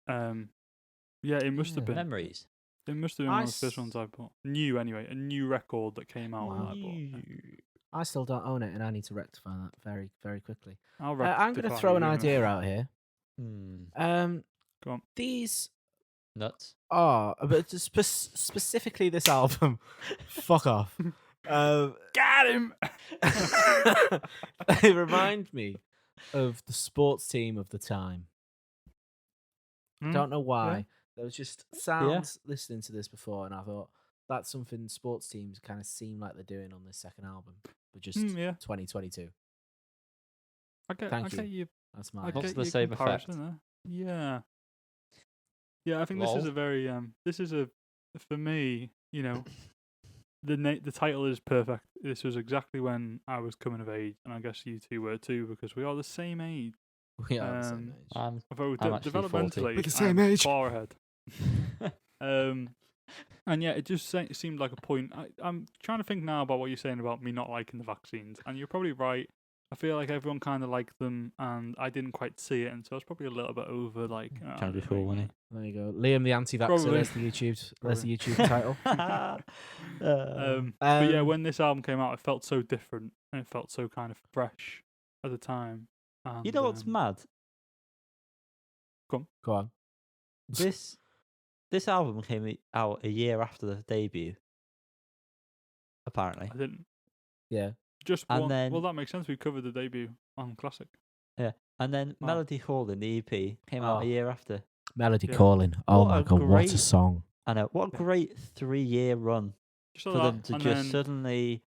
[SPEAKER 3] Yeah, it must have been.
[SPEAKER 2] Memories.
[SPEAKER 3] It must have been
[SPEAKER 1] I
[SPEAKER 3] one of the first
[SPEAKER 1] s-
[SPEAKER 3] ones I bought. New anyway, a new record that came out that I bought.
[SPEAKER 1] I still don't own it, and I need to rectify that very, very quickly.
[SPEAKER 3] I'll
[SPEAKER 1] I'm going to
[SPEAKER 3] rectify
[SPEAKER 1] throw
[SPEAKER 3] you
[SPEAKER 1] an
[SPEAKER 3] in a
[SPEAKER 1] idea
[SPEAKER 3] minute.
[SPEAKER 1] out here.
[SPEAKER 2] Hmm.
[SPEAKER 3] Go on.
[SPEAKER 1] These
[SPEAKER 2] Nuts.
[SPEAKER 1] are, but specifically this album. Fuck off.
[SPEAKER 3] Got him.
[SPEAKER 1] They remind me of the sports team of the time. Don't know why. There was just sounds listening to this before, and I thought that's something sports teams kind of seem like they're doing on this second album, but just
[SPEAKER 3] Yeah.
[SPEAKER 1] 2022.
[SPEAKER 3] I
[SPEAKER 1] Thank
[SPEAKER 3] get
[SPEAKER 1] you.
[SPEAKER 3] you.
[SPEAKER 1] That's
[SPEAKER 3] I
[SPEAKER 1] mine.
[SPEAKER 2] What's
[SPEAKER 3] get
[SPEAKER 2] the
[SPEAKER 3] your
[SPEAKER 2] same
[SPEAKER 3] comparison
[SPEAKER 2] effect?
[SPEAKER 3] there. Yeah. Yeah, I think this is
[SPEAKER 2] Lol.
[SPEAKER 3] a very this is a for me, the title is perfect. This was exactly when I was coming of age, and I guess you two were too, because we are the same age.
[SPEAKER 1] We are the same age.
[SPEAKER 3] Although
[SPEAKER 2] I'm actually 40.
[SPEAKER 3] developmentally,
[SPEAKER 1] We're the same
[SPEAKER 3] I'm
[SPEAKER 1] age.
[SPEAKER 3] far ahead. And yeah, it just seemed like a point. I'm trying to think now about what you're saying about me not liking the vaccines, and you're probably right. I feel like everyone kind of liked them, and I didn't quite see it, and so I was probably a little bit over. Like,
[SPEAKER 2] Trying to be cool, wasn't
[SPEAKER 1] There you go. Liam the anti-vaxxer.
[SPEAKER 3] Probably.
[SPEAKER 1] There's the
[SPEAKER 3] Probably.
[SPEAKER 1] YouTube title.
[SPEAKER 3] But yeah, when this album came out, it felt so different, and it felt so kind of fresh at the time. And,
[SPEAKER 2] You know what's mad?
[SPEAKER 1] Go on.
[SPEAKER 2] This album came out a year after the debut. Apparently,
[SPEAKER 3] I didn't.
[SPEAKER 1] Yeah.
[SPEAKER 3] Just
[SPEAKER 2] And
[SPEAKER 3] one.
[SPEAKER 2] then-
[SPEAKER 3] Well, that makes sense. We covered the debut on Classic.
[SPEAKER 2] and then
[SPEAKER 3] Wow.
[SPEAKER 2] Melody Calling, the EP, came out
[SPEAKER 1] Oh.
[SPEAKER 2] a year after.
[SPEAKER 1] Melody
[SPEAKER 3] Yeah.
[SPEAKER 1] Calling. Oh
[SPEAKER 2] What
[SPEAKER 1] my
[SPEAKER 2] a
[SPEAKER 1] god, what a
[SPEAKER 2] great-
[SPEAKER 1] song.
[SPEAKER 2] I know, what a
[SPEAKER 3] Yeah.
[SPEAKER 2] great 3-year run
[SPEAKER 3] Just
[SPEAKER 2] for
[SPEAKER 3] like
[SPEAKER 2] them
[SPEAKER 3] that,
[SPEAKER 2] to
[SPEAKER 3] and
[SPEAKER 2] just
[SPEAKER 3] then
[SPEAKER 2] suddenly.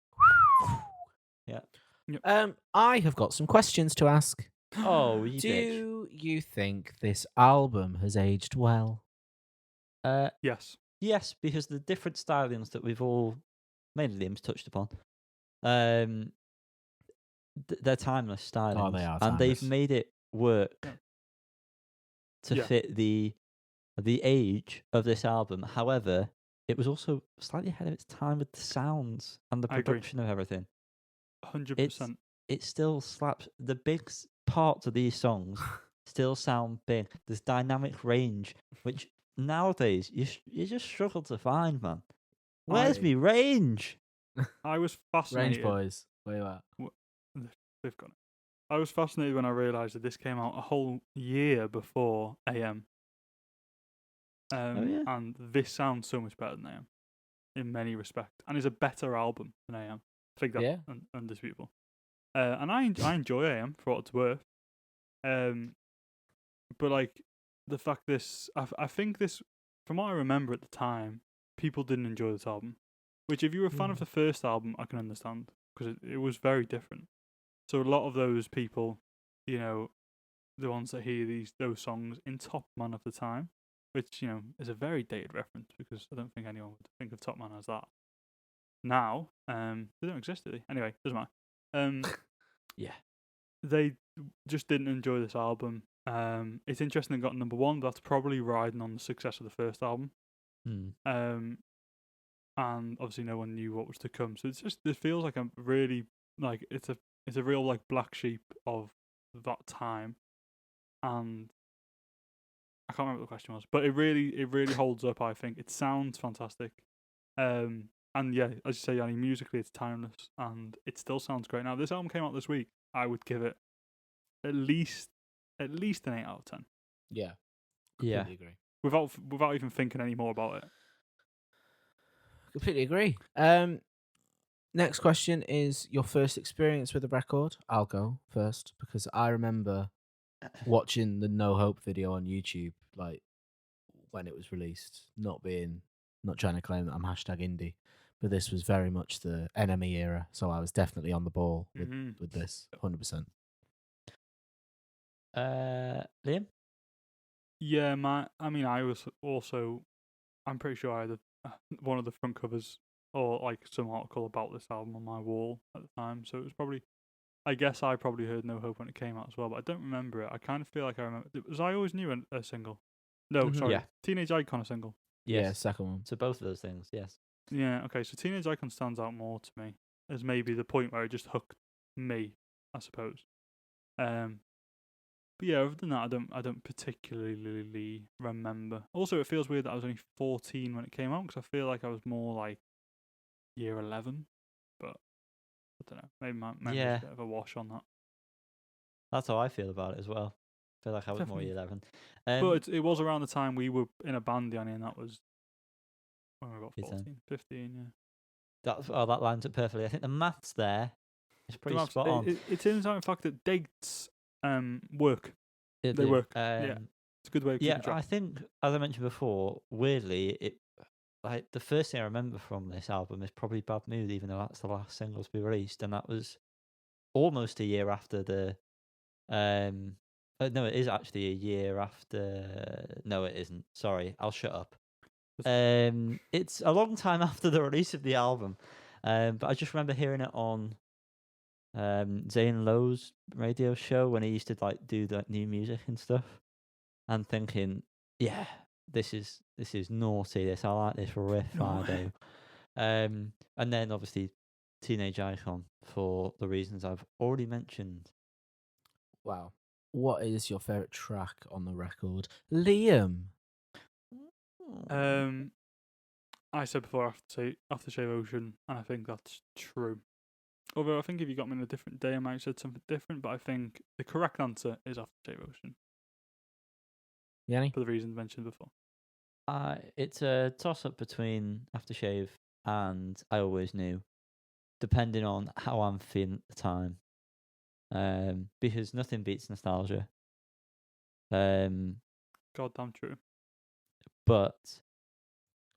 [SPEAKER 1] I have got some questions to ask.
[SPEAKER 2] Oh, you bitch.
[SPEAKER 1] Do you think this album has aged well?
[SPEAKER 3] yes,
[SPEAKER 2] Yes, because the different stylings that we've all, mainly Liam's touched upon, they're timeless stylings.
[SPEAKER 1] Oh, they are
[SPEAKER 2] And they've
[SPEAKER 1] timeless.
[SPEAKER 2] made it work
[SPEAKER 3] Yeah.
[SPEAKER 2] to
[SPEAKER 3] Yeah.
[SPEAKER 2] fit the age of this album. However, it was also slightly ahead of its time with the sounds and the
[SPEAKER 3] I agree.
[SPEAKER 2] production of everything.
[SPEAKER 3] 100%.
[SPEAKER 2] It still slaps. The big parts of these songs still sound big. There's dynamic range, which nowadays you just struggle to find, man. Where's
[SPEAKER 3] I-
[SPEAKER 2] me range?
[SPEAKER 3] I was
[SPEAKER 1] Range
[SPEAKER 3] fascinated.
[SPEAKER 1] Boys. Where you at?
[SPEAKER 3] They've got it. I was fascinated when I realised that this came out a whole year before AM.
[SPEAKER 2] yeah?
[SPEAKER 3] And this sounds so much better than AM in many respects, and is a better album than AM. I think that's
[SPEAKER 1] Yeah.
[SPEAKER 3] undisputable. And I enjoy AM for what it's worth. But like the fact I think this, from what I remember at the time, people didn't enjoy this album. Which, if you were a fan of the first album, I can understand, because it was very different. So a lot of those people, you know, the ones that hear those songs in Top Man of the time, which, you know, is a very dated reference, because I don't think anyone would think of Top Man as that now. They don't exist, do they? Anyway, doesn't matter.
[SPEAKER 2] Yeah.
[SPEAKER 3] They just didn't enjoy this album. It's interesting it got number one, but that's probably riding on the success of the first album. And obviously no one knew what was to come. So it feels like it's a real like black sheep of that time. And I can't remember what the question was, but it really holds up. I think it sounds fantastic. And yeah, as you say, Yanni, musically it's timeless, and it still sounds great. Now, this album came out this week. I would give it at least an 8 out of 10.
[SPEAKER 1] Yeah.
[SPEAKER 2] Yeah.
[SPEAKER 1] Completely agree.
[SPEAKER 3] Without even thinking any more about it.
[SPEAKER 1] Completely agree. Next question is your first experience with the record. I'll go first because I remember watching the No Hope video on YouTube, like when it was released, not trying to claim that I'm #indie, but this was very much the Enemy era, so I was definitely on the ball with this, 100%.
[SPEAKER 2] Liam?
[SPEAKER 3] Yeah, I was also, I'm pretty sure I had one of the front covers or like some article about this album on my wall at the time, so it was probably, I guess I probably heard No Hope when it came out as well, but I don't remember it. I kind of feel like I remember. Was I Always Knew a single? No,
[SPEAKER 1] Mhm.
[SPEAKER 3] sorry.
[SPEAKER 2] Yeah.
[SPEAKER 3] Teenage Icon a single.
[SPEAKER 1] Yeah,
[SPEAKER 2] Yes.
[SPEAKER 1] second one.
[SPEAKER 2] So both of those things, yes.
[SPEAKER 3] Yeah, okay, so Teenage Icon stands out more to me as maybe the point where it just hooked me, I suppose. But yeah, other than that, I don't particularly remember. Also, it feels weird that I was only 14 when it came out, because I feel like I was more like year 11, but I don't know. Maybe my memory's
[SPEAKER 2] Yeah.
[SPEAKER 3] a bit of a wash on that.
[SPEAKER 2] That's how I feel about it as well. I feel like I was more
[SPEAKER 3] Definitely.
[SPEAKER 2] 11.
[SPEAKER 3] But it was around the time we were in a band, Yanni, and that was when we were about
[SPEAKER 2] 15.
[SPEAKER 3] 14, 15, yeah.
[SPEAKER 2] That lines up perfectly. I think the maths there is pretty
[SPEAKER 3] The maths-
[SPEAKER 2] spot on.
[SPEAKER 3] It turns out, in fact, that dates work. They
[SPEAKER 2] do.
[SPEAKER 3] work. Yeah. It's a good way of keeping
[SPEAKER 2] Yeah,
[SPEAKER 3] track.
[SPEAKER 2] I think, as I mentioned before, weirdly, it like the first thing I remember from this album is probably Bad Mood, even though that's the last single to be released, and that was almost a year after the. No, it is actually a year after. No, it isn't. Sorry, I'll shut up. It's a long time after the release of the album, but I just remember hearing it on Zane Lowe's radio show when he used to like do that new music and stuff, and thinking, yeah, this is naughty. I like this riff. I do. And then obviously teenage icon for the reasons I've already mentioned.
[SPEAKER 1] Wow. What is your favorite track on the record, Liam?
[SPEAKER 3] I said before Aftershave Ocean, and I think that's true. Although I think if you got me on a different day, I might have said something different. But I think the correct answer is Aftershave Ocean
[SPEAKER 1] Yanni?
[SPEAKER 3] for the reasons mentioned before.
[SPEAKER 2] It's a toss-up between Aftershave and I Always Knew, depending on how I'm feeling at the time. Because nothing beats nostalgia.
[SPEAKER 3] Goddamn true.
[SPEAKER 2] But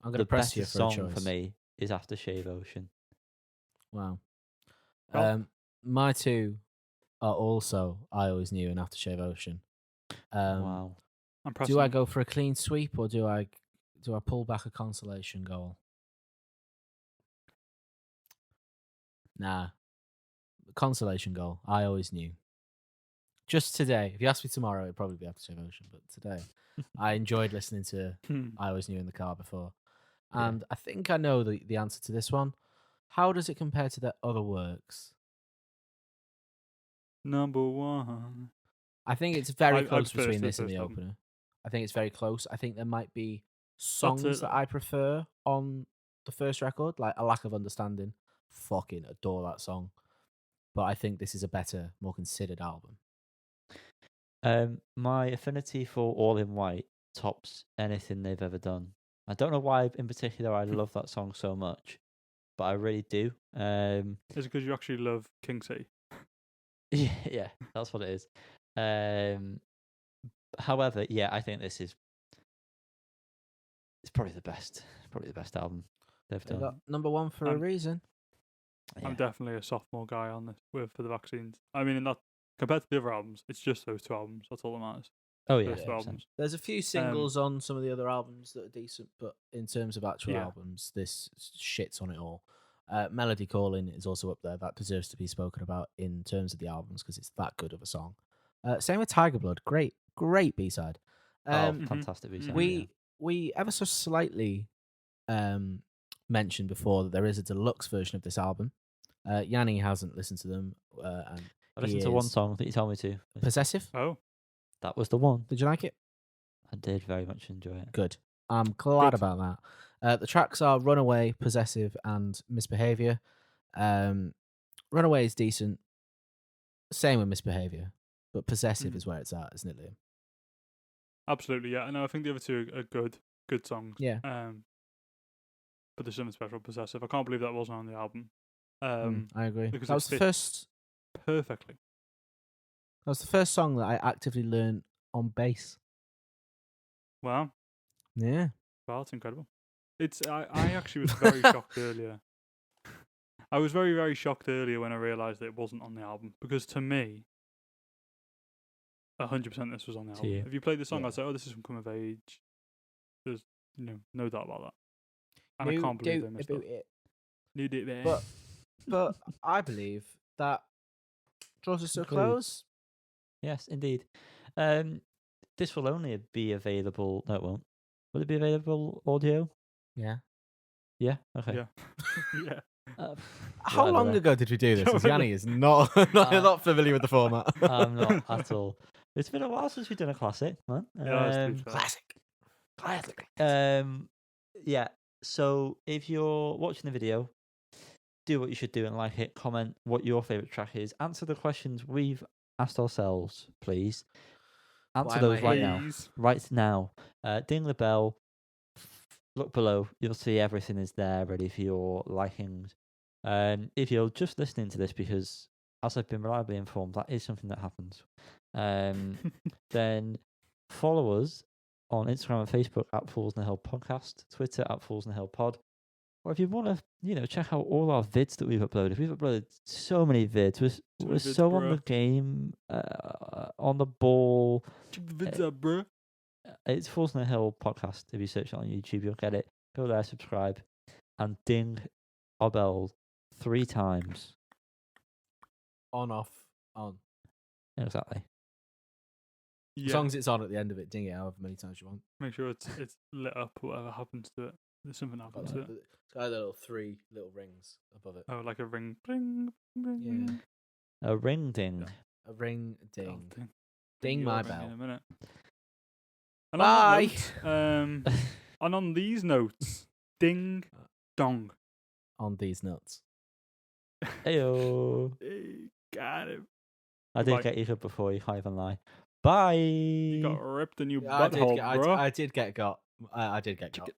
[SPEAKER 1] I'm going
[SPEAKER 2] the
[SPEAKER 1] to press you
[SPEAKER 2] best
[SPEAKER 1] for a
[SPEAKER 2] song
[SPEAKER 1] choice.
[SPEAKER 2] for me is Aftershave Ocean.
[SPEAKER 1] Wow.
[SPEAKER 3] Well-
[SPEAKER 1] My two are also I Always Knew and Aftershave Ocean.
[SPEAKER 2] Wow.
[SPEAKER 3] I'm pressing.
[SPEAKER 1] Do I go for a clean sweep or do I pull back a consolation goal? Nah. Consolation goal. I Always Knew. Just today. If you ask me tomorrow, it'd probably be Aftershave Ocean. But today, I enjoyed listening to I Always Knew in the car before.
[SPEAKER 2] Yeah.
[SPEAKER 1] And I think I know the answer to this one. How does it compare to their other works?
[SPEAKER 3] Number one.
[SPEAKER 1] I think it's very
[SPEAKER 3] I
[SPEAKER 1] close
[SPEAKER 3] prefer
[SPEAKER 1] between
[SPEAKER 3] the
[SPEAKER 1] this and
[SPEAKER 3] first
[SPEAKER 1] the
[SPEAKER 3] album.
[SPEAKER 1] opener. I think it's very close. I think there might be songs
[SPEAKER 3] it.
[SPEAKER 1] that I prefer on the first record, like A Lack of Understanding. Fucking adore that song. But I think this is a better, more considered album.
[SPEAKER 2] My affinity for All in White tops anything they've ever done. I don't know why, in particular, I love that song so much, but I really do.
[SPEAKER 3] Is it because you actually love King C?
[SPEAKER 2] Yeah, that's what it is. However, yeah, I think this is it's probably the best album they've
[SPEAKER 1] They
[SPEAKER 2] done.
[SPEAKER 1] got number one for a
[SPEAKER 3] Um,
[SPEAKER 1] reason.
[SPEAKER 2] Yeah.
[SPEAKER 3] I'm definitely a sophomore guy on this for the vaccines. I mean, not compared to the other albums, it's just those two albums. That's all that matters.
[SPEAKER 2] Oh yeah,
[SPEAKER 3] Those two
[SPEAKER 2] 100%.
[SPEAKER 3] albums.
[SPEAKER 1] There's a few singles on some of the other albums that are decent, but in terms of actual
[SPEAKER 3] Yeah.
[SPEAKER 1] albums, this shits on it all. Melody Calling is also up there. That deserves to be spoken about in terms of the albums because it's that good of a song. Same with Tiger Blood. Great B-side.
[SPEAKER 2] Fantastic B-side.
[SPEAKER 1] We ever so slightly mentioned before that there is a deluxe version of this album. Yanni hasn't listened to them. And
[SPEAKER 2] I listened to one song that you told me to.
[SPEAKER 1] Possessive.
[SPEAKER 3] Oh,
[SPEAKER 2] That was the one.
[SPEAKER 1] Did you like it?
[SPEAKER 2] I did very much enjoy it.
[SPEAKER 1] Good. I'm glad
[SPEAKER 3] Good.
[SPEAKER 1] about that. The tracks are Runaway, Possessive, and Misbehavior. Runaway is decent. Same with Misbehavior. But Possessive is where it's at, isn't it, Liam?
[SPEAKER 3] absolutely. Yeah. No, I think the other two are good songs.
[SPEAKER 1] Yeah.
[SPEAKER 3] But there's something special, Possessive. I can't believe that wasn't on the album.
[SPEAKER 1] I agree.
[SPEAKER 3] because
[SPEAKER 1] That
[SPEAKER 3] it
[SPEAKER 1] was the
[SPEAKER 3] fits
[SPEAKER 1] first.
[SPEAKER 3] perfectly.
[SPEAKER 1] That was the first song that I actively learned on bass.
[SPEAKER 3] Wow.
[SPEAKER 1] Yeah.
[SPEAKER 3] Wow, that's incredible. I actually was very shocked earlier. I was very, very shocked earlier when I realised that it wasn't on the album. Because to me, 100% this was on the
[SPEAKER 2] To
[SPEAKER 3] album.
[SPEAKER 2] you.
[SPEAKER 3] If you played the song,
[SPEAKER 1] Yeah.
[SPEAKER 3] I'd say, oh, this is from Come of Age. There's no doubt about that. And I can't believe they missed
[SPEAKER 1] about
[SPEAKER 3] that.
[SPEAKER 1] it.
[SPEAKER 3] Need it there.
[SPEAKER 1] But I believe that draws us to a
[SPEAKER 2] Agreed.
[SPEAKER 1] close.
[SPEAKER 2] Yes, indeed. This will only be available. No, it won't. Will it be available audio?
[SPEAKER 1] Yeah.
[SPEAKER 2] Yeah. Okay.
[SPEAKER 3] Yeah. Yeah.
[SPEAKER 1] How
[SPEAKER 2] Whatever
[SPEAKER 1] long
[SPEAKER 2] then.
[SPEAKER 1] ago did we do this?
[SPEAKER 3] Don't
[SPEAKER 1] 'Cause
[SPEAKER 3] really-
[SPEAKER 1] Yanni is not not familiar with the format.
[SPEAKER 2] I'm not at all. It's been a while since we've done a classic, man.
[SPEAKER 3] Yeah, that's to be fair.
[SPEAKER 1] Classic.
[SPEAKER 2] Yeah. So if you're watching the video, do what you should do and like it. Comment what your favorite track is. Answer the questions we've asked ourselves, please. Answer
[SPEAKER 1] Why am I
[SPEAKER 2] those right
[SPEAKER 1] here?
[SPEAKER 2] now.
[SPEAKER 3] Please.
[SPEAKER 2] Right now. Ding the bell. Look below. You'll see everything is there ready for your likings. If you're just listening to this, because as I've been reliably informed, that is something that happens, then follow us on Instagram and Facebook at Fools in the Hill Podcast, Twitter at Fools in the Hill Pod. Or if you want to, check out all our vids that we've uploaded. We've uploaded so many vids. We're
[SPEAKER 3] many vids,
[SPEAKER 2] so on the
[SPEAKER 3] bruh.
[SPEAKER 2] game, on the ball.
[SPEAKER 3] Check the vids out, bro.
[SPEAKER 2] It's Fools in the Hill Podcast. If you search it on YouTube, you'll get it. Go there, subscribe, and ding our bell 3 times.
[SPEAKER 1] On, off, on.
[SPEAKER 2] Exactly.
[SPEAKER 1] As
[SPEAKER 3] Yeah.
[SPEAKER 1] long as it's on at the end of it, ding it however many times you want.
[SPEAKER 3] Make sure it's lit up, whatever happens to it. There's something
[SPEAKER 1] Got
[SPEAKER 3] happened to it.
[SPEAKER 1] it's got the little 3 little rings above it.
[SPEAKER 3] Oh, like a ring, bling, bling.
[SPEAKER 1] Yeah.
[SPEAKER 2] A ring ding.
[SPEAKER 1] A ring
[SPEAKER 3] I'll
[SPEAKER 1] ding.
[SPEAKER 3] ding
[SPEAKER 1] Ding
[SPEAKER 3] your
[SPEAKER 1] my
[SPEAKER 3] ring in
[SPEAKER 1] bell.
[SPEAKER 3] a minute. And
[SPEAKER 1] Bye.
[SPEAKER 3] on that note, and on these notes, ding dong.
[SPEAKER 1] On these nuts.
[SPEAKER 2] Heyo.
[SPEAKER 3] Hey, got him.
[SPEAKER 2] I did
[SPEAKER 3] Goodbye.
[SPEAKER 2] get you up before, you can't even lie. Bye.
[SPEAKER 3] You got ripped in your
[SPEAKER 1] I did
[SPEAKER 3] butthole,
[SPEAKER 1] get
[SPEAKER 3] bro.
[SPEAKER 1] I did get got. I did get got.